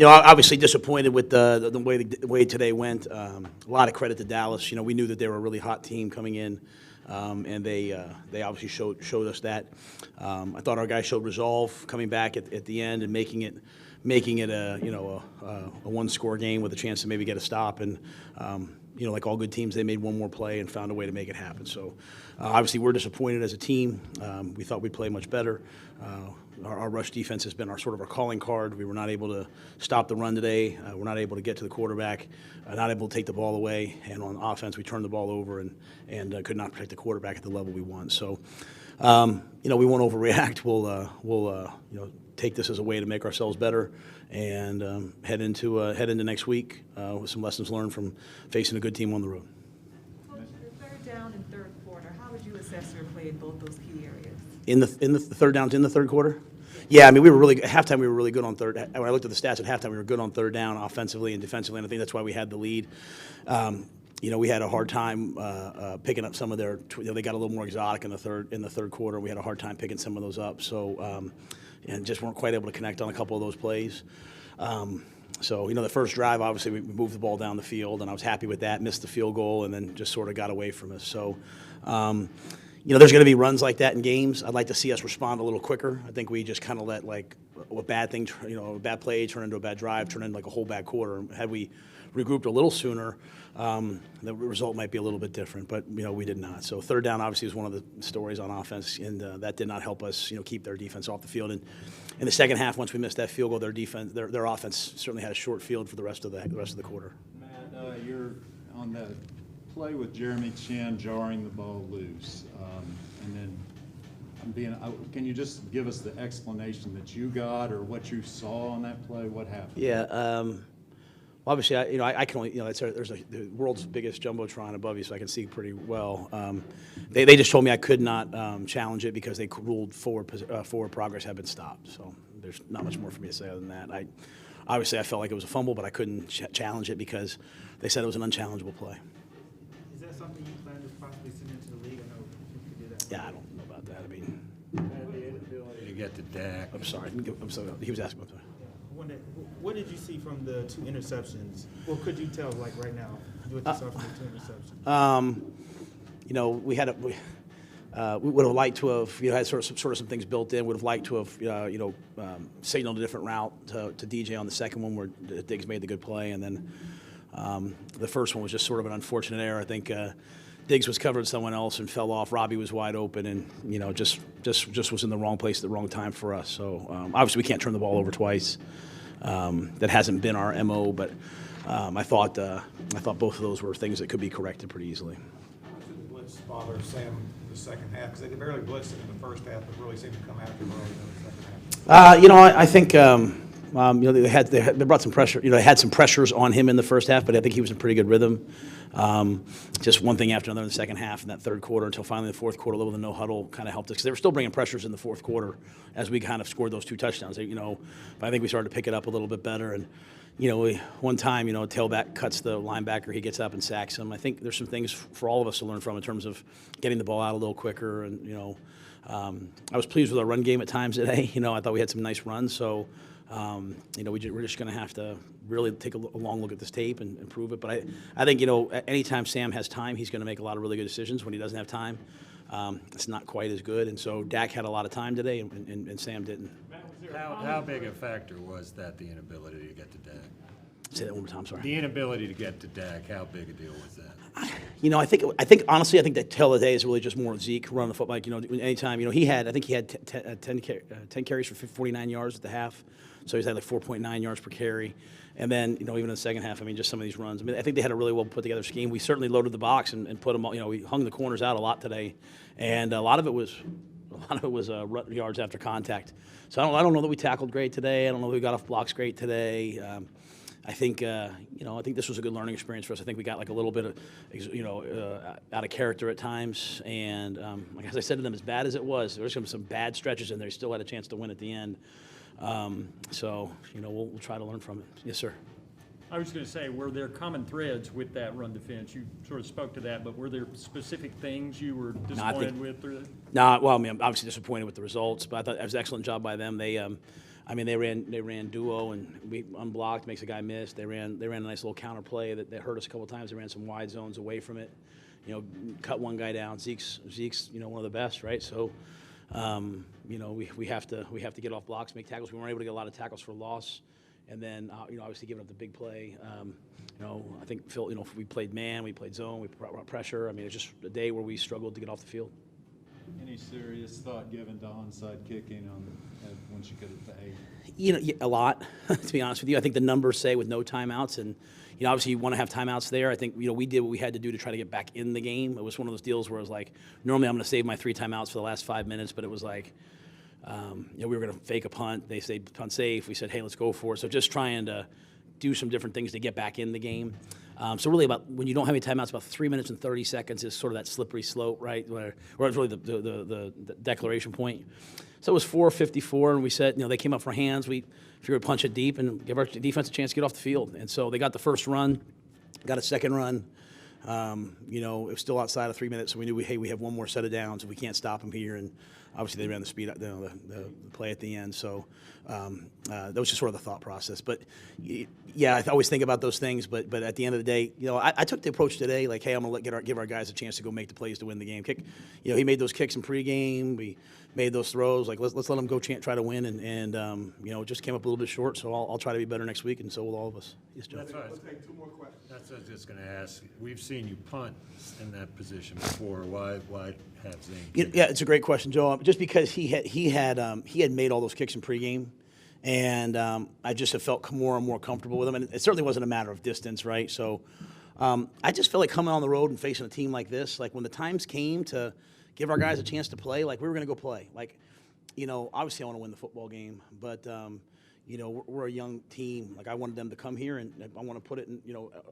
Obviously disappointed with the way today went. A lot of credit to Dallas. We knew that they were a really hot team coming in, and they obviously showed us that. I thought our guys showed resolve coming back at the end and making it a one-score game with a chance to maybe get a stop. And like all good teams, they made one more play and found a way to make it happen. So obviously we're disappointed as a team. We thought we'd play much better. Our rush defense has been our calling card. We were not able to stop the run today. We're not able to get to the quarterback, not able to take the ball away. And on offense, we turned the ball over and could not protect the quarterback at the level we want. So, we won't overreact. We'll take this as a way to make ourselves better and head into next week with some lessons learned from facing a good team on the road. Coach, the third down and third quarter, how would you assess your play in both those key areas? In the third downs in the third quarter? Yeah, I mean, at halftime we were really good on third. When I looked at the stats at halftime, we were good on third down offensively and defensively, and I think that's why we had the lead. We had a hard time picking up some of their. They got a little more exotic in the third quarter. We had a hard time picking some of those up. So, and just weren't quite able to connect on a couple of those plays. The first drive, obviously, we moved the ball down the field, and I was happy with that. Missed the field goal, and then just sort of got away from us. So. There's going to be runs like that in games. I'd like to see us respond a little quicker. I think we just kind of let a bad thing, a bad play turn into a bad drive, turn into like a whole bad quarter. Had we regrouped a little sooner, the result might be a little bit different. But we did not. So third down obviously is one of the stories on offense, and that did not help us, keep their defense off the field. And in the second half, once we missed that field goal, their offense certainly had a short field for the rest of the quarter. Matt, you're on the play with Jeremy Chin jarring the ball loose, and then can you just give us the explanation that you got or what you saw on that play? What happened? Yeah, obviously, I can only, there's the world's biggest jumbotron above you, so I can see pretty well. They just told me I could not challenge it because they ruled forward progress had been stopped. So there's not much more for me to say other than that. I felt like it was a fumble, but I couldn't challenge it because they said it was an unchallengeable play. Is that something you plan to possibly send into the league? I know you could do that. Yeah, I don't know about that. I mean, The inability to get to Dak. I'm sorry. He was asking. I'm sorry. What did you see from the two interceptions? What could you tell, right now, what you saw from the two interceptions? We would have liked to have, had sort of some things built in. Would have liked to have, signaled a different route to DJ on the second one where Diggs made the good play, and then the first one was just sort of an unfortunate error. I think Diggs was covering someone else and fell off. Robbie was wide open, and just was in the wrong place at the wrong time for us. So obviously we can't turn the ball over twice. That hasn't been our MO, but I thought both of those were things that could be corrected pretty easily. How should the blitz bother Sam in the second half? Because they barely blitzed him in the first half, but really seemed to come after him early in the second half. I think they brought some pressure. They had some pressures on him in the first half, but I think he was in pretty good rhythm. Just one thing after another in the second half in that third quarter until finally the fourth quarter, a little bit of no huddle kind of helped us because they were still bringing pressures in the fourth quarter as we kind of scored those two touchdowns. But I think we started to pick it up a little bit better. And one time, tailback cuts the linebacker, he gets up and sacks him. I think there's some things for all of us to learn from in terms of getting the ball out a little quicker. And I was pleased with our run game at times today. I thought we had some nice runs. So. We're just going to have to really take a long look at this tape and improve it. But I think, anytime Sam has time, he's going to make a lot of really good decisions. When he doesn't have time, it's not quite as good. And so Dak had a lot of time today, and Sam didn't. How big a factor was that, the inability to get to Dak? Say that one more time, sorry. The inability to get to Dak, how big a deal was that? I think honestly, I think that tell of the day is really just more Zeke running the football. Anytime, he had 10 carries for 49 yards at the half. So he's had 4.9 yards per carry. And then, even in the second half, just some of these runs. I think they had a really well put together scheme. We certainly loaded the box and put them, we hung the corners out a lot today. And a lot of it was yards after contact. So I don't know that we tackled great today. I don't know that we got off blocks great today. I think this was a good learning experience for us. I think we got a little bit of, out of character at times. And as I said to them, as bad as it was, there was some bad stretches in there. Still had a chance to win at the end. We'll try to learn from it. Yes, sir. I was going to say, were there common threads with that run defense? You sort of spoke to that, but were there specific things you were disappointed with? I'm obviously disappointed with the results, but I thought it was an excellent job by them. They, I mean, they ran duo and we unblocked, makes a guy miss. They ran a nice little counter play that hurt us a couple times. They ran some wide zones away from it. You know, cut one guy down. Zeke's one of the best, right? So, we have to get off blocks, make tackles. We weren't able to get a lot of tackles for loss, and then obviously giving up the big play. I think Phil. If we played man, we played zone, we brought pressure. I mean, it's just a day where we struggled to get off the field. Any serious thought given to onside kicking once you get it to 8? A lot, to be honest with you. I think the numbers say with no timeouts, and obviously you want to have timeouts there. I think we did what we had to do to try to get back in the game. It was one of those deals where it was like, normally I'm going to save my 3 timeouts for the last 5 minutes, but it was like, we were going to fake a punt. They said punt safe. We said, hey, let's go for it. So just trying to do some different things to get back in the game. So really, about when you don't have any timeouts, about 3 minutes and 30 seconds is sort of that slippery slope, right? Where it's really the declaration point. So it was 4:54, and we said, they came up for hands. We figured we'd punch it deep and give our defense a chance to get off the field. And so they got the first run, got a second run. It was still outside of 3 minutes, so we knew we have one more set of downs, and we can't stop them here. And obviously they ran the speed, the play at the end. So that was just sort of the thought process. But yeah, I always think about those things. But at the end of the day, I took the approach today, like, hey, I'm gonna give our guys a chance to go make the plays to win the game. He made those kicks in pregame. We made those throws. Like, let's let them go try to win. And it just came up a little bit short. So I'll try to be better next week, and so will all of us. Yes, Joe. Let's take 2 more questions. That's what I was just going to ask. We've seen you punt in that position before. Why have Zane? Yeah, it's a great question, Joe. Just because he had made all those kicks in pregame, and I just have felt more and more comfortable with him. And it certainly wasn't a matter of distance, right? So I just felt like coming on the road and facing a team like this, like when the times came to give our guys a chance to play, like we were going to go play. Like, obviously I want to win the football game, but we're a young team. Like, I wanted them to come here, and I want to put it in,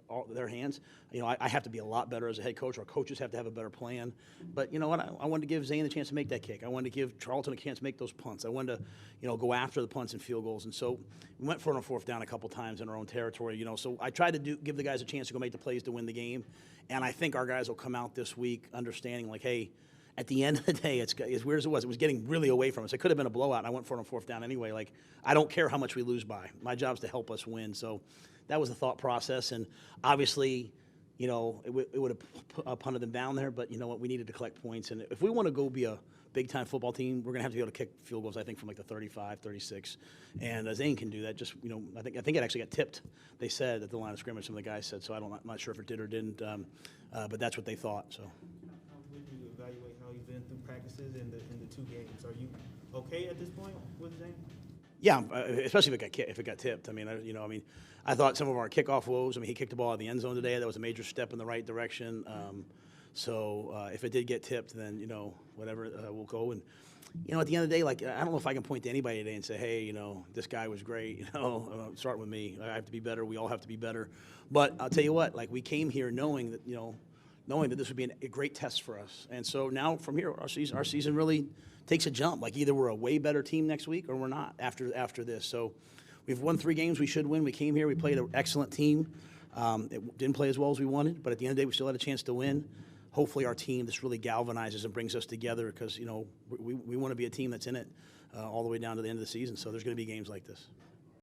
all their hands. I have to be a lot better as a head coach. Our coaches have to have a better plan. But you know what? I wanted to give Zane the chance to make that kick. I wanted to give Charlton a chance to make those punts. I wanted to, go after the punts and field goals. And so we went for it on 4th down a couple times in our own territory. So I tried to give the guys a chance to go make the plays to win the game. And I think our guys will come out this week understanding, like, hey, at the end of the day, it's as weird as it was getting really away from us. It could have been a blowout, and I went for it on 4th down anyway. Like, I don't care how much we lose by. My job's to help us win. So that was the thought process. And obviously, it would have punted them down there, but you know what? We needed to collect points. And if we want to go be a big-time football team, we're going to have to be able to kick field goals, I think, from like the 35, 36. And Zane can do that. Just, I think it actually got tipped, they said, at the line of scrimmage, some of the guys said. So I'm not sure if it did or didn't, but that's what they thought. So. How would you evaluate how you've been through practices in the 2 games? Are you okay at this point with Zane? Yeah, especially if it got tipped. I thought some of our kickoff woes. He kicked the ball out of the end zone today. That was a major step in the right direction. So if it did get tipped, then whatever, we'll go. And at the end of the day, like, I don't know if I can point to anybody today and say, hey, this guy was great. Start with me. I have to be better. We all have to be better. But I'll tell you what, like, we came here knowing that this would be a great test for us. And so now from here, our season really takes a jump. Like, either we're a way better team next week or we're not after this. So we've won 3 games we should win. We came here. We played an excellent team. It didn't play as well as we wanted, but at the end of the day, we still had a chance to win. Hopefully our team just really galvanizes and brings us together because, we want to be a team that's in it all the way down to the end of the season. So there's going to be games like this.